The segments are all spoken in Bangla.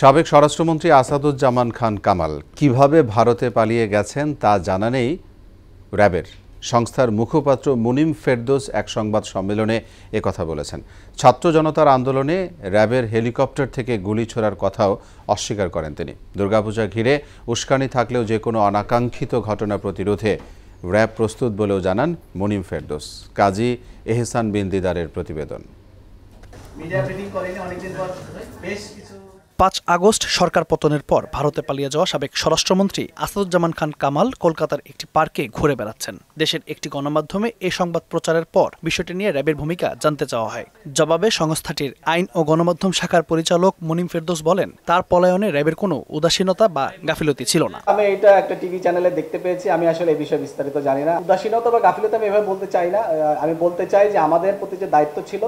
সাবেক স্বরাষ্ট্রমন্ত্রী আসাদুজ্জামান খান কামাল কিভাবে ভারতে পালিয়ে গেছেন তা জানা নেই র্যাবের। সংস্থার মুখপাত্র মুনিম ফেরদৌস এক সংবাদ সম্মেলনে একথা বলেছেন। ছাত্র জনতার আন্দোলনে র্যাবের হেলিকপ্টার থেকে গুলি ছোড়ার কথাও অস্বীকার করেন তিনি। দুর্গাপূজা ঘিরে উস্কানি থাকলেও যে কোনো অনাকাঙ্ক্ষিত ঘটনা প্রতিরোধে র্যাব প্রস্তুত বলেও জানান মুনিম ফেরদৌস। কাজী এহসান বিন দিদারের প্রতিবেদন। ৫ আগস্ট সরকার পতনের পর ভারতে পালিয়ে যাওয়া সাবেক স্বরাষ্ট্রমন্ত্রী আসাদুজ্জামান খান কামাল কলকাতার একটি পার্কে ঘুরে বেড়াচ্ছেন। দেশের একটি গণমাধ্যমে এই সংবাদ প্রচারের পর বিষয়টি নিয়ে র্যাবের ভূমিকা জানতে চাওয়া হয়। জবাবে সংস্থাটির আইন ও গণমাধ্যম শাখার পরিচালক মুনিম ফেরদৌস বলেন, তার পলায়নে র্যাবের কোনো উদাসীনতা বা গাফিলতি ছিল না। আমি এটা একটা টিভি চ্যানেলে দেখতে পেয়েছি। আমি আসলে এই বিষয়ে বিস্তারিত জানি না। উদাসীনতা বা গাফিলতি আমি এভাবে বলতে চাই না। আমি বলতে চাই যে আমাদের প্রতি যে দায়িত্ব ছিল,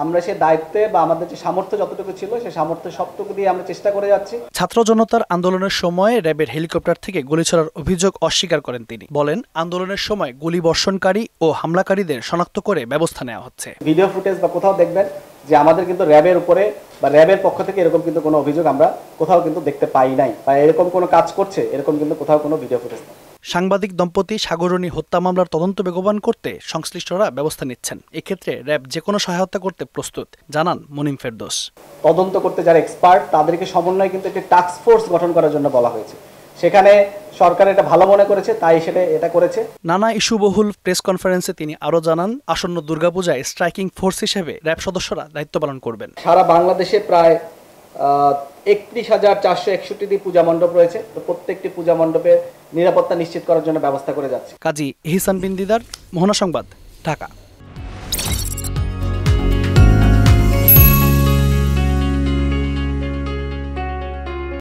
আমরা সেই দায়িত্বে বা আমাদের যে সামর্থ্য যতটুকু ছিল সেই সামর্থ্য সবটুকু দিয়ে আমরা চেষ্টা করে যাচ্ছি। ছাত্র জনতার আন্দোলনের সময় র্যাবের হেলিকপ্টার থেকে গুলি ছোড়ার অভিযোগ অস্বীকার করেন তিনি। বলেন, আন্দোলনের সময় গুলি বর্ষণকারী ও হামলাকারীদের শনাক্ত করে ব্যবস্থা নেওয়া হচ্ছে। ভিডিও ফুটেজ বা কোথাও দেখবেন যে আমাদের কিন্তু র্যাবের উপরে বা র্যাবের পক্ষ থেকে এরকম কিন্তু কোনো অভিযোগ আমরা কোথাও কিন্তু দেখতে পাই নাই, বা এরকম কোনো কাজ করছে এরকম কিন্তু কোথাও কোনো ভিডিও ফুটেজ নেই। সাংবাদিক দম্পতি সাগরণী হত্যা মামলার তদন্ত বেগবান করতে সংশ্লিষ্টরা ব্যবস্থা নিচ্ছেন। এক্ষেত্রে র্যাব যে কোনো সহায়তা করতে প্রস্তুত, জানান মুনিম ফেরদৌস। তদন্ত করতে যারা এক্সপার্ট তাদেরকে সমন্বয়ে কিন্তু একটি টাস্ক ফোর্স গঠন করার জন্য বলা হয়েছে। সেখানে সরকার এটা ভালো মনে করেছে, তাই সেটা এটা করেছে। নানা ইস্যুবহুল প্রেস কনফারেন্সে তিনি আরও জানান, আসন্ন দুর্গাপূজায় স্ট্রাইকিং ফোর্স হিসেবে র্যাব সদস্যরা দায়িত্ব পালন করবেন। সারা বাংলাদেশে প্রায় 31,461টি পূজা মণ্ডপ রয়েছে। প্রত্যেকটি পূজা মণ্ডপের নিরাপত্তা নিশ্চিত করার জন্য ব্যবস্থা করে যাচ্ছে। কাজী এহসান বিন দিদার, মোহনা সংবাদ, ঢাকা।